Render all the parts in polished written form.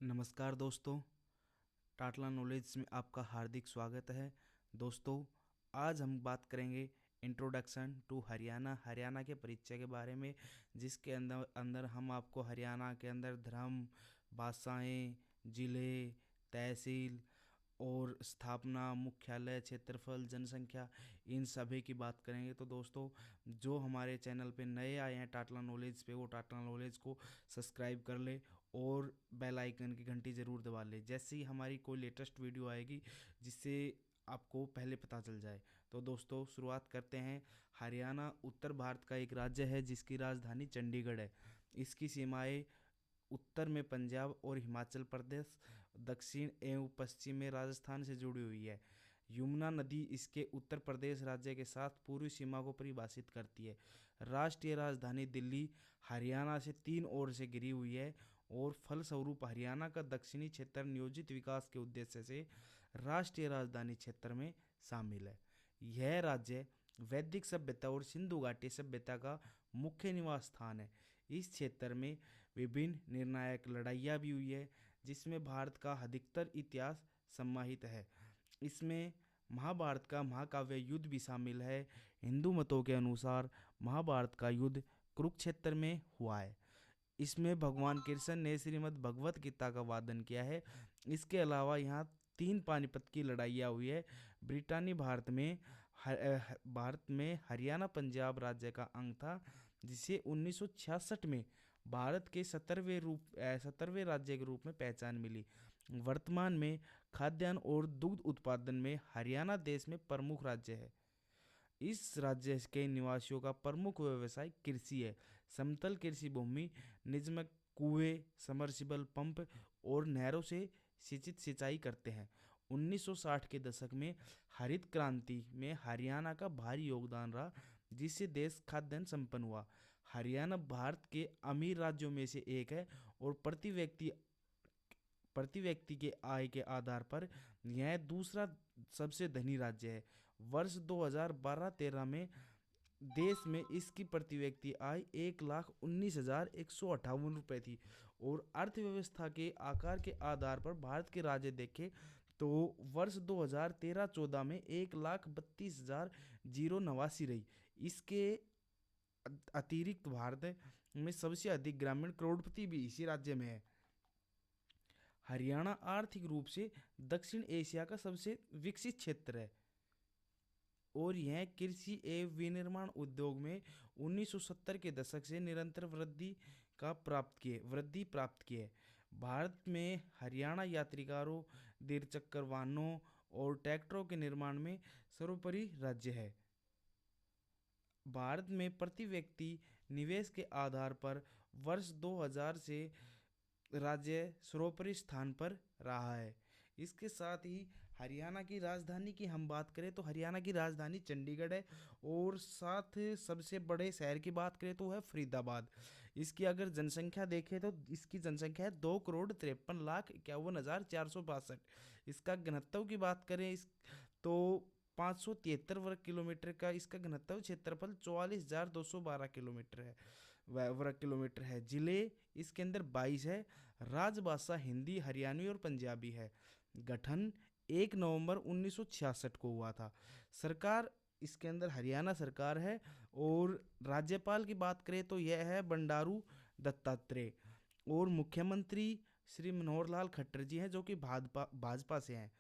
नमस्कार दोस्तों, टाटला नॉलेज में आपका हार्दिक स्वागत है। दोस्तों, आज हम बात करेंगे इंट्रोडक्शन टू हरियाणा के परिचय के बारे में, जिसके अंदर अंदर हम आपको हरियाणा के अंदर धर्म, भाषाएं, ज़िले, तहसील और स्थापना, मुख्यालय, क्षेत्रफल, जनसंख्या, इन सभी की बात करेंगे। तो दोस्तों, जो हमारे चैनल पे नए आए हैं टाटला नॉलेज पे, वो टाटला नॉलेज को सब्सक्राइब कर ले और बेल आइकन की घंटी ज़रूर दबा ले, जैसे ही हमारी कोई लेटेस्ट वीडियो आएगी, जिससे आपको पहले पता चल जाए। तो दोस्तों, शुरुआत करते हैं। हरियाणा उत्तर भारत का एक राज्य है जिसकी राजधानी चंडीगढ़ है। इसकी सीमाएं उत्तर में पंजाब और हिमाचल प्रदेश, दक्षिण एवं पश्चिम में राजस्थान से जुड़ी हुई है। यमुना नदी इसके उत्तर प्रदेश राज्य के साथ पूर्वी सीमा को परिभाषित करती है। राष्ट्रीय राजधानी दिल्ली हरियाणा से तीन ओर से घिरी हुई है और फलस्वरूप हरियाणा का दक्षिणी क्षेत्र नियोजित विकास के उद्देश्य से राष्ट्रीय राजधानी क्षेत्र में शामिल है। यह राज्य वैदिक सभ्यता और सिंधु घाटी सभ्यता का मुख्य निवास स्थान है। इस क्षेत्र में विभिन्न निर्णायक लड़ाइयाँ भी हुई है, जिसमें भारत का अधिकतर इतिहास समाहित है। इसमें महाभारत का महाकाव्य युद्ध भी शामिल है। हिंदू मतों के अनुसार महाभारत का युद्ध कुरुक्षेत्र में हुआ है। इसमें भगवान कृष्ण ने श्रीमद् भगवत गीता का वादन किया है। इसके अलावा यहाँ तीन पानीपत की लड़ाइयाँ हुई है। ब्रिटानी भारत में हरियाणा पंजाब राज्य का अंग था, जिसे 1966 में भारत के 17वें राज्य के रूप में पहचान मिली। वर्तमान में खाद्यान्न और दुग्ध उत्पादन में हरियाणा देश में प्रमुख राज्य है। इस राज्य के निवासियों का प्रमुख व्यवसाय कृषि है। समतल कृषि भूमि, निजी कुएं, समरसिबल पंप और नहरों से सिंचित सिंचाई करते हैं। 1960 के दशक में हरित क्रांति में हरियाणा का भारी योगदान रहा, जिससे देश खाद्यान्न संपन्न हुआ। हरियाणा भारत के अमीर राज्यों में से एक है और प्रति व्यक्ति के आय के आधार पर यह दूसरा सबसे धनी राज्य है। वर्ष 2012-13 में देश में इसकी प्रति व्यक्ति आय 1,19,158 रुपये थी। और अर्थव्यवस्था के आकार के आधार पर भारत के राज्य देखें तो वर्ष 2013-14 में 1,32,089 रही। इसके अतिरिक्त भारत में सबसे अधिक ग्रामीण करोड़पति भी इसी राज्य में है। हरियाणा आर्थिक रूप से दक्षिण एशिया का सबसे विकसित क्षेत्र है और यह कृषि एवं विनिर्माण उद्योग में 1970 के दशक से निरंतर वृद्धि प्राप्त की है। भारत में हरियाणा यात्री कारों, द्विचक्र वाहनों और ट्रैक्टरों के निर्माण में सर्वोपरि राज्य है। भारत में प्रति व्यक्ति निवेश के आधार पर वर्ष 2000 से राज्य सर्वोपरि स्थान पर रहा है। इसके साथ ही हरियाणा की राजधानी की हम बात करें तो हरियाणा की राजधानी चंडीगढ़ है और साथ सबसे बड़े शहर की बात करें तो है फरीदाबाद। इसकी अगर जनसंख्या देखें तो इसकी जनसंख्या है 2,53,51,462। इसका घनत्व की बात करें तो 573 वर्ग किलोमीटर का इसका घनत्व, क्षेत्रफल 44,212 किलोमीटर है वर्ग किलोमीटर है। जिले इसके अंदर 22 है। राजभाषा हिंदी, हरियाणवी और पंजाबी है। गठन 1 नवंबर 1966 को हुआ था। सरकार इसके अंदर हरियाणा सरकार है और राज्यपाल की बात करें तो यह है बंडारू दत्तात्रेय और मुख्यमंत्री श्री मनोहर लाल खट्टर जी हैं, जो कि भाजपा से हैं।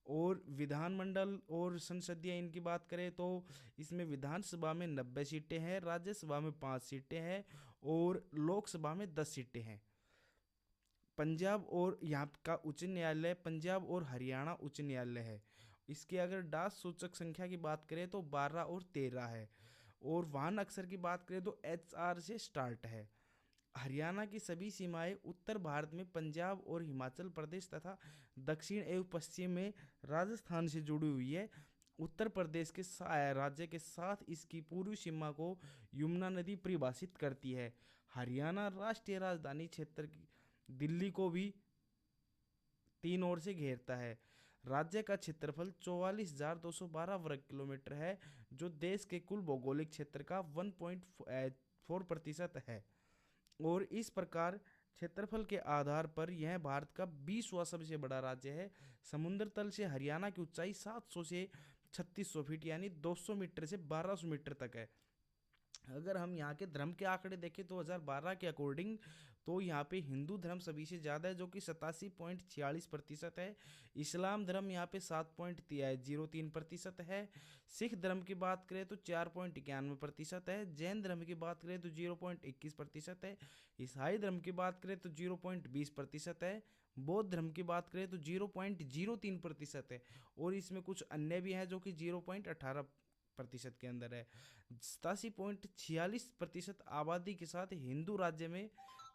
और विधानमंडल और संसदीय इनकी बात करें तो इसमें विधानसभा में 90 सीटें हैं, राज्यसभा में 5 सीटें हैं और लोकसभा में 10 सीटें हैं। पंजाब और यहाँ का उच्च न्यायालय पंजाब और हरियाणा उच्च न्यायालय है। इसके अगर दास सूचक संख्या की बात करें तो 12 और 13 है। और वाहन अक्षर की बात करें तो HR से स्टार्ट है। हरियाणा की सभी सीमाएं उत्तर भारत में पंजाब और हिमाचल प्रदेश तथा दक्षिण एवं पश्चिम में राजस्थान से जुड़ी हुई है। उत्तर प्रदेश के राज्य के साथ इसकी पूर्वी सीमा को यमुना नदी परिभाषित करती है। हरियाणा राष्ट्रीय राजधानी क्षेत्र दिल्ली को भी तीन ओर से घेरता है। राज्य का क्षेत्रफल 44,212 वर्ग किलोमीटर है, जो देश के कुल भौगोलिक क्षेत्र का 1.4% है। और इस प्रकार क्षेत्रफल के आधार पर यह भारत का 20वां सबसे बड़ा राज्य है। समुद्र तल से हरियाणा की ऊंचाई 700 से 3600 फीट यानी 200 मीटर से 1200 मीटर तक है। अगर हम यहाँ के धर्म के आंकड़े देखें 2012 के अकॉर्डिंग, तो यहाँ पे हिंदू धर्म सभी से ज़्यादा है जो कि 87.46% है। इस्लाम धर्म यहाँ पे 7.03% है। सिख धर्म की बात करें तो 4.91% है। जैन धर्म की बात करें तो 0.21% है। ईसाई धर्म की बात करें तो 0.20% है। बौद्ध धर्म की बात करें तो 0.03% है। और इसमें कुछ अन्य भी हैं जो कि 0.18% के अंदर है। 87.46% आबादी के साथ हिंदू राज्य में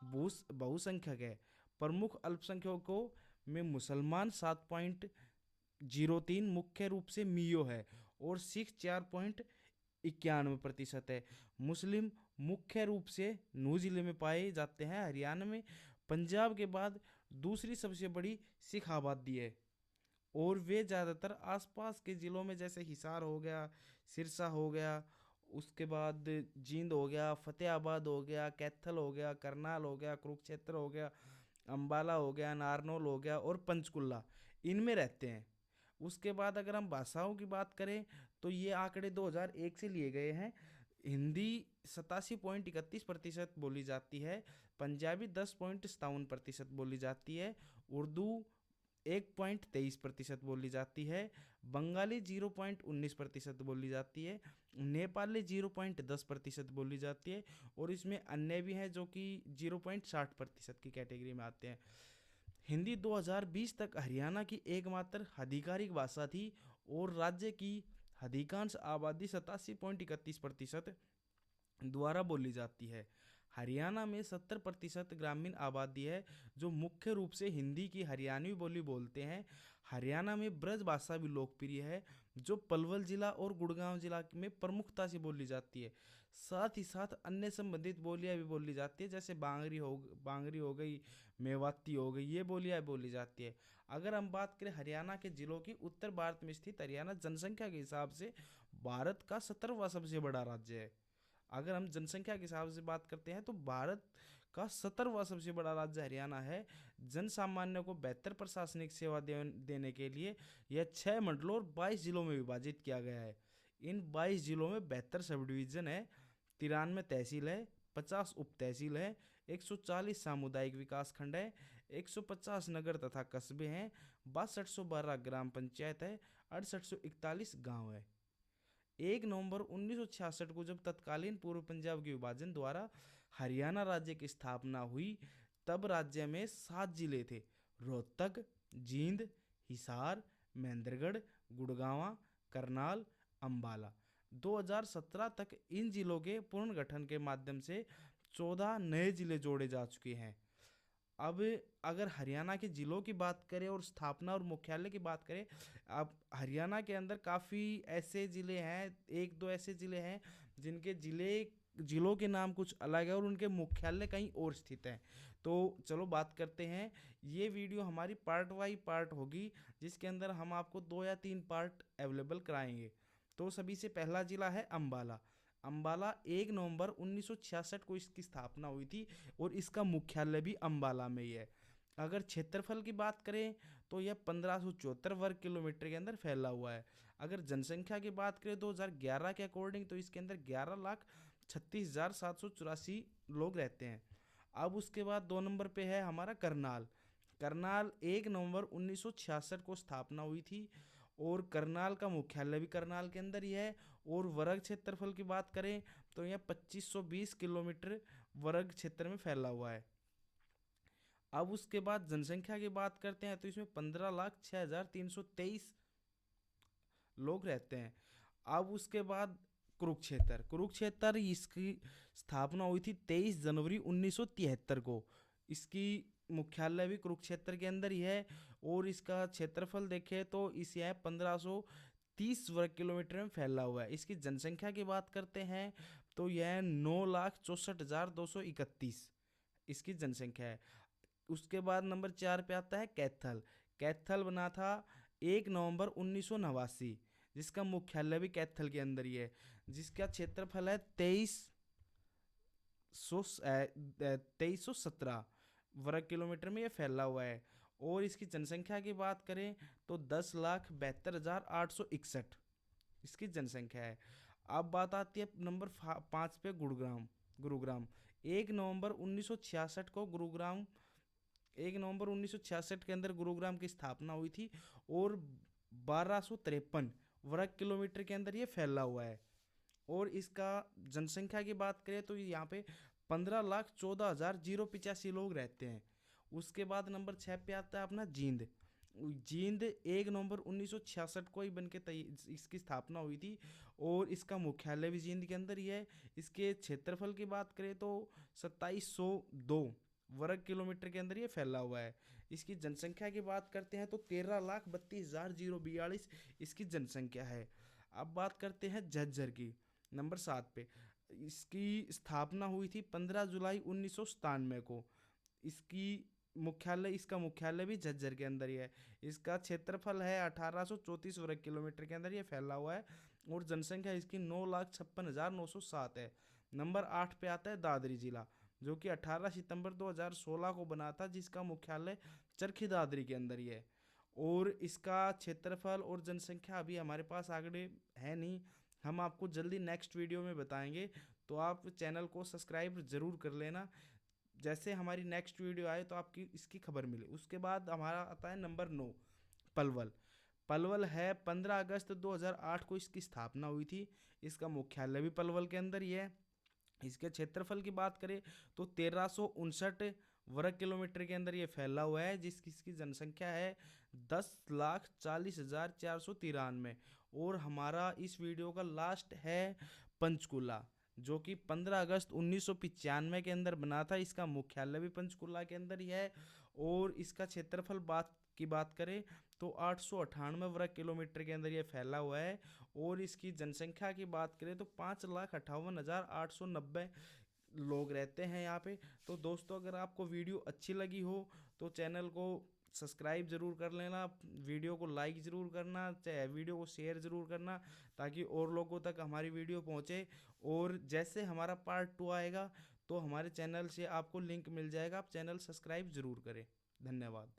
बहुसंख्यक है। प्रमुख अल्पसंख्यकों में मुसलमान 7.03 मुख्य रूप से मियो है और सिख 4.91% है। मुस्लिम मुख्य रूप से नू जिले में पाए जाते हैं। हरियाणा में पंजाब के बाद दूसरी सबसे बड़ी सिख आबादी है और वे ज़्यादातर आसपास के ज़िलों में जैसे हिसार हो गया, सिरसा हो गया, उसके बाद जींद हो गया, फतेहाबाद हो गया, कैथल हो गया, करनाल हो गया, कुरुक्षेत्र हो गया, अम्बाला हो गया, नारनौल हो गया और पंचकुला, इनमें रहते हैं। उसके बाद अगर हम भाषाओं की बात करें तो ये आंकड़े 2001 से लिए गए हैं। हिंदी 87.31% बोली जाती है। पंजाबी 10.57% बोली जाती है। उर्दू 1.23% बोली जाती है। बंगाली 0.19% बोली जाती है। नेपाली 0.10% बोली जाती है और इसमें अन्य भी हैं जो कि 0.60% की कैटेगरी में आते हैं। हिंदी 2020 तक हरियाणा की एकमात्र आधिकारिक भाषा थी और राज्य की अधिकांश आबादी 87.31% द्वारा बोली जाती है। हरियाणा में 70% ग्रामीण आबादी है जो मुख्य रूप से हिंदी की हरियाणवी बोली बोलते हैं। हरियाणा में ब्रज भाषा भी लोकप्रिय है जो पलवल जिला और गुड़गांव जिला में प्रमुखता से बोली जाती है। साथ ही साथ अन्य संबंधित बोलियां भी बोली जाती है जैसे बांगरी हो गई, मेवाती हो गई, ये बोलियां बोली जाती है। अगर हम बात करें हरियाणा के जिलों की, उत्तर भारत में स्थित हरियाणा जनसंख्या के हिसाब से भारत का 17वां सबसे बड़ा राज्य है। अगर हम जनसंख्या के हिसाब से बात करते हैं तो भारत का 17वां सबसे बड़ा राज्य हरियाणा है। जन सामान्य को बेहतर प्रशासनिक सेवा देने के लिए यह 6 मंडलों और 22 जिलों में विभाजित किया गया है। इन 22 जिलों में 72 सब डिवीजन है, 93 तहसील है, 50 उप तहसील है, 140 सामुदायिक विकास खंड है, 150 नगर तथा कस्बे हैं, 6212 ग्राम पंचायत है, 6841 गाँव है। 1 नवंबर 1966 को जब तत्कालीन पूर्व पंजाब के विभाजन द्वारा हरियाणा राज्य की स्थापना हुई तब राज्य में 7 जिले थे: रोहतक, जींद, हिसार, महेंद्रगढ़, गुड़गांव, करनाल, अंबाला। 2017 तक इन जिलों के पुनर्गठन के माध्यम से 14 नए जिले जोड़े जा चुके हैं। अब अगर हरियाणा के जिलों की बात करें और स्थापना और मुख्यालय की बात करें, अब हरियाणा के अंदर काफ़ी ऐसे ज़िले हैं, एक दो ऐसे ज़िले हैं जिनके जिलों के नाम कुछ अलग है और उनके मुख्यालय कहीं और स्थित हैं। तो चलो बात करते हैं। ये वीडियो हमारी पार्ट वाई पार्ट होगी जिसके अंदर हम आपको 2 या 3 पार्ट अवेलेबल कराएंगे। तो सभी से पहला ज़िला है अम्बाला। अम्बाला 1 नवंबर 1966 को इसकी स्थापना हुई थी और इसका मुख्यालय भी अम्बाला में ही है। अगर क्षेत्रफल की बात करें तो यह 1574 वर्ग किलोमीटर के अंदर फैला हुआ है। अगर जनसंख्या की बात करें 2011 के अकॉर्डिंग तो इसके अंदर 11,36,784 लोग रहते हैं। अब उसके बाद 2 नंबर पे है हमारा करनाल। करनाल 1 नवंबर 1966 को स्थापना हुई थी और करनाल का मुख्यालय भी करनाल के अंदर ही है। और वर्ग क्षेत्रफल की बात करें तो यह 2520 किलोमीटर वर्ग क्षेत्र में फैला हुआ है। अब उसके बाद जनसंख्या की बात करते हैं तो इसमें 15,06,323 लोग रहते हैं। अब उसके बाद कुरुक्षेत्र इसकी स्थापना हुई थी 23 जनवरी 1973 को। इसकी मुख्यालय भी कुरुक्षेत्र के अंदर ही है और इसका क्षेत्रफल देखें तो इसे है 1530 वर्ग किलोमीटर में फैला हुआ है। इसकी जनसंख्या की बात करते हैं तो यह 9,64,231 इसकी जनसंख्या है। उसके बाद नंबर 4 पे आता है कैथल। कैथल बना था 1 नवंबर 1989 जिसका मुख्यालय भी कैथल के अंदर ही है, जिसका क्षेत्रफल है 2317 वर्ग किलोमीटर में ये फैला हुआ है। और इसकी जनसंख्या की बात करें तो 10,72,861 इसकी जनसंख्या है। अब बात आती है नंबर 5 पे, गुरुग्राम। गुरुग्राम 1 नवंबर 1966 के अंदर गुरुग्राम की स्थापना हुई थी और 1253 वर्ग किलोमीटर के अंदर ये फैला हुआ है। और इसका जनसंख्या की बात करें तो यहाँ पे 15,14,085 लोग रहते हैं। उसके बाद नंबर 6 पे आता है अपना जींद। जींद 1 नवंबर 1966 को ही बन के इसकी स्थापना हुई थी और इसका मुख्यालय भी जींद के अंदर ही है। इसके क्षेत्रफल की बात करें तो 2702 वर्ग किलोमीटर के अंदर ये फैला हुआ है। इसकी जनसंख्या की बात करते हैं तो 13,32,042 इसकी जनसंख्या है। अब बात करते हैं झज्जर की, नंबर 7 पे। इसकी स्थापना हुई थी 15 जुलाई 1997 को। इसका मुख्यालय भी झज्जर के अंदर ही है। इसका क्षेत्रफल है 1834 वर्ग किलोमीटर के अंदर ये फैला हुआ है और जनसंख्या इसकी 9,56,907 है। नंबर 8 पे आता है दादरी जिला, जो कि 18 सितंबर 2016 को बना था, जिसका मुख्यालय चरखी दादरी के अंदर ही है। और इसका क्षेत्रफल और जनसंख्या अभी हमारे पास आंकड़े है नहीं, हम आपको जल्दी नेक्स्ट वीडियो में बताएंगे। तो आप चैनल को सब्सक्राइब ज़रूर कर लेना, जैसे हमारी नेक्स्ट वीडियो आए तो आपकी इसकी खबर मिले। उसके बाद हमारा आता है नंबर 9, पलवल। पलवल है 15 अगस्त 2008 को इसकी स्थापना हुई थी। इसका मुख्यालय भी पलवल के अंदर ही है। इसके क्षेत्रफल की बात करें तो 1359 वर्ग किलोमीटर के अंदर ये फैला हुआ है, जिसकी इसकी जनसंख्या है 10,40,493। और हमारा इस वीडियो का लास्ट है पंचकुला, जो कि 15 अगस्त 1995 के अंदर बना था। इसका मुख्यालय भी पंचकुला के अंदर ही है। और इसका क्षेत्रफल की बात करें तो 898 वर्ग किलोमीटर के अंदर ये फैला हुआ है। और इसकी जनसंख्या की बात करें तो 5,58,890 लोग रहते हैं यहाँ पे। तो दोस्तों, अगर आपको वीडियो अच्छी लगी हो तो चैनल को सब्सक्राइब ज़रूर कर लेना, वीडियो को लाइक ज़रूर करना, चाहे वीडियो को शेयर ज़रूर करना, ताकि और लोगों तक हमारी वीडियो पहुँचे। और जैसे हमारा पार्ट 2 आएगा तो हमारे चैनल से आपको लिंक मिल जाएगा, आप चैनल सब्सक्राइब ज़रूर करें। धन्यवाद।